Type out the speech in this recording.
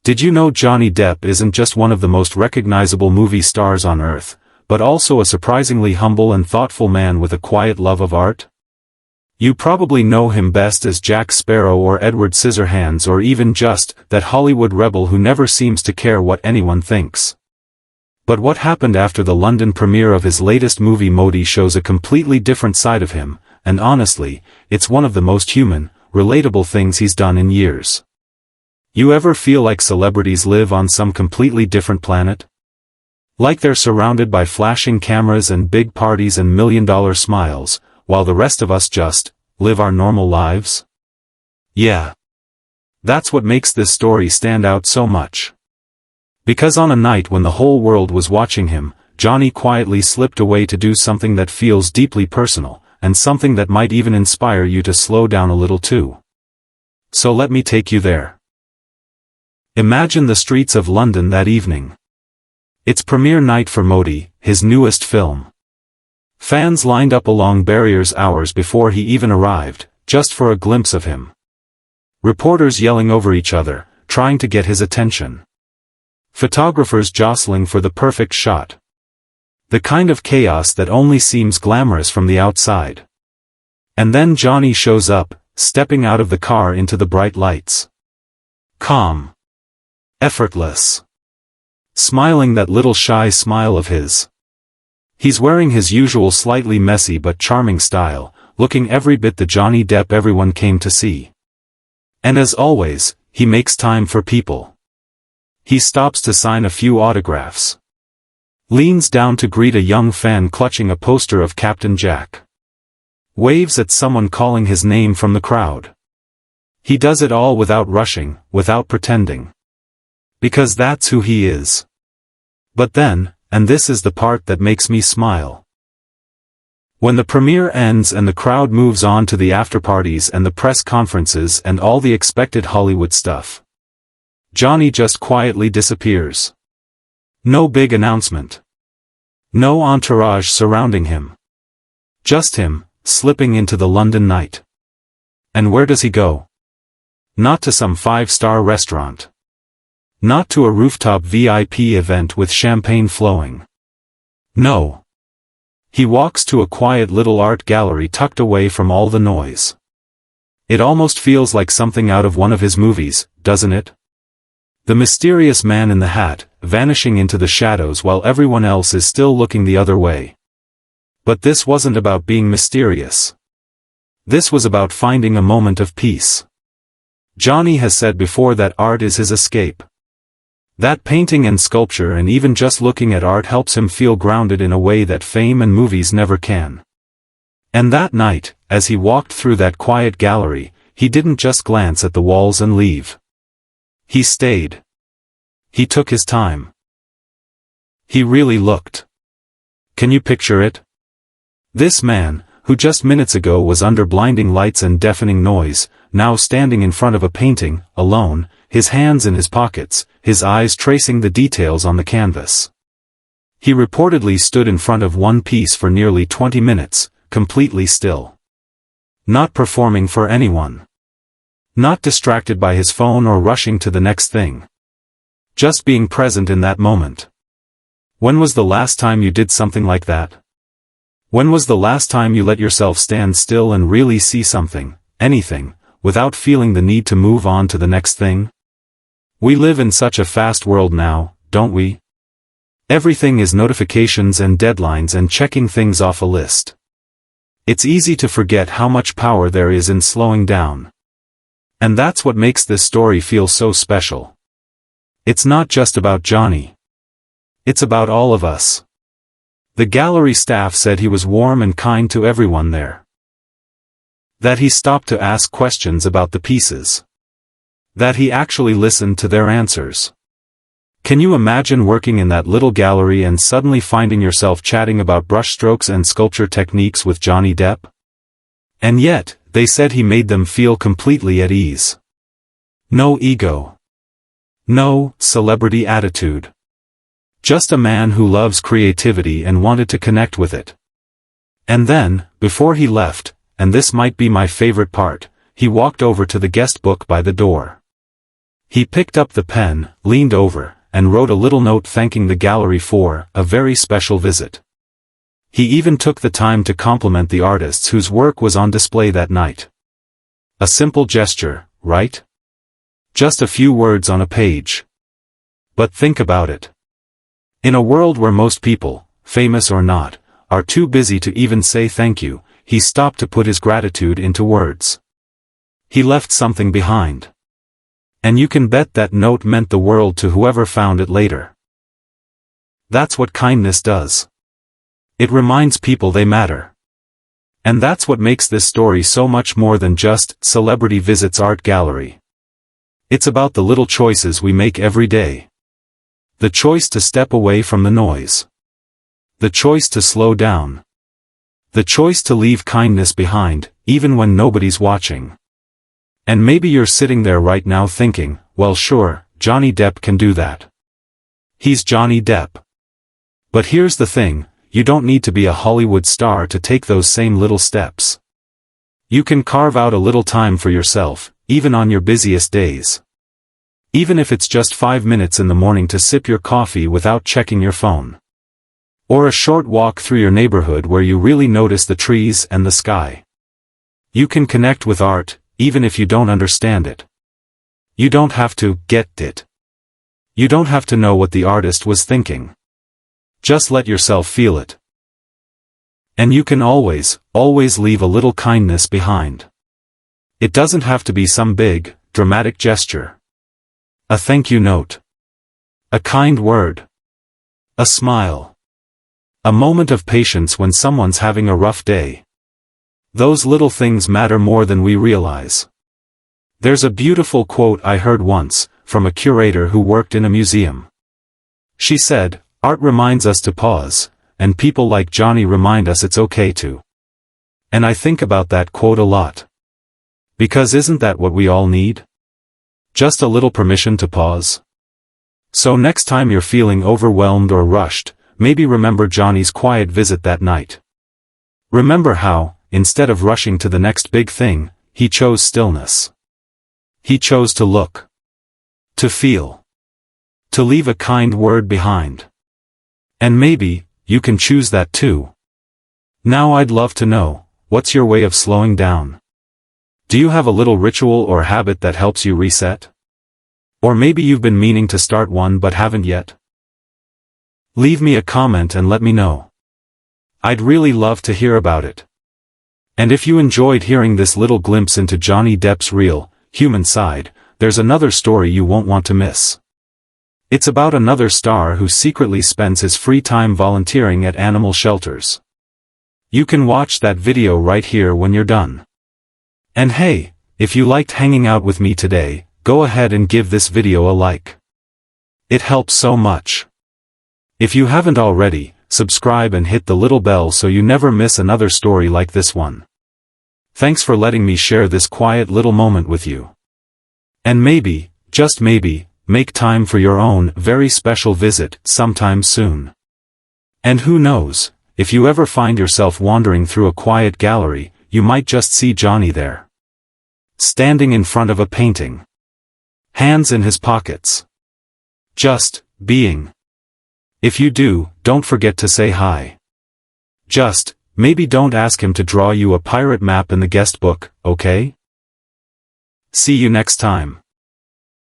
Did you know Johnny Depp isn't just one of the most recognizable movie stars on earth, but also a surprisingly humble and thoughtful man with a quiet love of art? You probably know him best as Jack Sparrow or Edward Scissorhands, or even just that Hollywood rebel who never seems to care what anyone thinks. But what happened after the London premiere of his latest movie Modi shows a completely different side of him, and honestly, it's one of the most human, relatable things he's done in years. You ever feel like celebrities live on some completely different planet? Like they're surrounded by flashing cameras and big parties and million-dollar smiles, while the rest of us just live our normal lives? Yeah. That's what makes this story stand out so much. Because on a night when the whole world was watching him, Johnny quietly slipped away to do something that feels deeply personal, and something that might even inspire you to slow down a little too. So let me take you there. Imagine the streets of London that evening. It's premiere night for Modi, his newest film. Fans lined up along barriers hours before he even arrived, just for a glimpse of him. Reporters yelling over each other, trying to get his attention. Photographers jostling for the perfect shot. The kind of chaos that only seems glamorous from the outside. And then Johnny shows up, stepping out of the car into the bright lights. Calm. Effortless. Smiling that little shy smile of his. He's wearing his usual slightly messy but charming style, looking every bit the Johnny Depp everyone came to see. And as always, he makes time for people. He stops to sign a few autographs. Leans down to greet a young fan clutching a poster of Captain Jack. Waves at someone calling his name from the crowd. He does it all without rushing, without pretending. Because that's who he is. But then, and this is the part that makes me smile. When the premiere ends and the crowd moves on to the afterparties and the press conferences and all the expected Hollywood stuff, Johnny just quietly disappears. No big announcement. No entourage surrounding him. Just him, slipping into the London night. And where does he go? Not to some five-star restaurant. Not to a rooftop VIP event with champagne flowing. No. He walks to a quiet little art gallery tucked away from all the noise. It almost feels like something out of one of his movies, doesn't it? The mysterious man in the hat, vanishing into the shadows while everyone else is still looking the other way. But this wasn't about being mysterious. This was about finding a moment of peace. Johnny has said before that art is his escape. That painting and sculpture and even just looking at art helps him feel grounded in a way that fame and movies never can. And that night, as he walked through that quiet gallery, he didn't just glance at the walls and leave. He stayed. He took his time. He really looked. Can you picture it? This man, who just minutes ago was under blinding lights and deafening noise, now standing in front of a painting, alone, his hands in his pockets, his eyes tracing the details on the canvas. He reportedly stood in front of one piece for nearly 20 minutes, completely still. Not performing for anyone. Not distracted by his phone or rushing to the next thing. Just being present in that moment. When was the last time you did something like that? When was the last time you let yourself stand still and really see something, anything, without feeling the need to move on to the next thing? We live in such a fast world now, don't we? Everything is notifications and deadlines and checking things off a list. It's easy to forget how much power there is in slowing down. And that's what makes this story feel so special. It's not just about Johnny. It's about all of us. The gallery staff said he was warm and kind to everyone there. That he stopped to ask questions about the pieces. That he actually listened to their answers. Can you imagine working in that little gallery and suddenly finding yourself chatting about brushstrokes and sculpture techniques with Johnny Depp? And yet, they said he made them feel completely at ease. No ego. No celebrity attitude. Just a man who loves creativity and wanted to connect with it. And then, before he left, and this might be my favorite part, he walked over to the guest book by the door. He picked up the pen, leaned over, and wrote a little note thanking the gallery for a very special visit. He even took the time to compliment the artists whose work was on display that night. A simple gesture, right? Just a few words on a page. But think about it. In a world where most people, famous or not, are too busy to even say thank you, he stopped to put his gratitude into words. He left something behind. And you can bet that note meant the world to whoever found it later. That's what kindness does. It reminds people they matter. And that's what makes this story so much more than just celebrity visits art gallery. It's about the little choices we make every day. The choice to step away from the noise. The choice to slow down. The choice to leave kindness behind, even when nobody's watching. And maybe you're sitting there right now thinking, well sure, Johnny Depp can do that. He's Johnny Depp. But here's the thing, you don't need to be a Hollywood star to take those same little steps. You can carve out a little time for yourself, even on your busiest days. Even if it's just 5 minutes in the morning to sip your coffee without checking your phone. Or a short walk through your neighborhood where you really notice the trees and the sky. You can connect with art, even if you don't understand it. You don't have to get it. You don't have to know what the artist was thinking. Just let yourself feel it. And you can always leave a little kindness behind. It doesn't have to be some big, dramatic gesture. A thank you note. A kind word. A smile. A moment of patience when someone's having a rough day. Those little things matter more than we realize. There's a beautiful quote I heard once, from a curator who worked in a museum. She said, "Art reminds us to pause, and people like Johnny remind us it's okay to." And I think about that quote a lot. Because isn't that what we all need? Just a little permission to pause. So next time you're feeling overwhelmed or rushed, maybe remember Johnny's quiet visit that night. Remember how, instead of rushing to the next big thing, he chose stillness. He chose to look. To feel. To leave a kind word behind. And maybe, you can choose that too. Now I'd love to know, what's your way of slowing down? Do you have a little ritual or habit that helps you reset? Or maybe you've been meaning to start one but haven't yet? Leave me a comment and let me know. I'd really love to hear about it. And if you enjoyed hearing this little glimpse into Johnny Depp's real, human side, there's another story you won't want to miss. It's about another star who secretly spends his free time volunteering at animal shelters. You can watch that video right here when you're done. And hey, if you liked hanging out with me today, go ahead and give this video a like. It helps so much. If you haven't already, subscribe and hit the little bell so you never miss another story like this one. Thanks for letting me share this quiet little moment with you. And maybe, just maybe, make time for your own very special visit sometime soon. And who knows, if you ever find yourself wandering through a quiet gallery, you might just see Johnny there. Standing in front of a painting. Hands in his pockets. Just being. If you do, don't forget to say hi. Just, maybe don't ask him to draw you a pirate map in the guest book, okay? See you next time.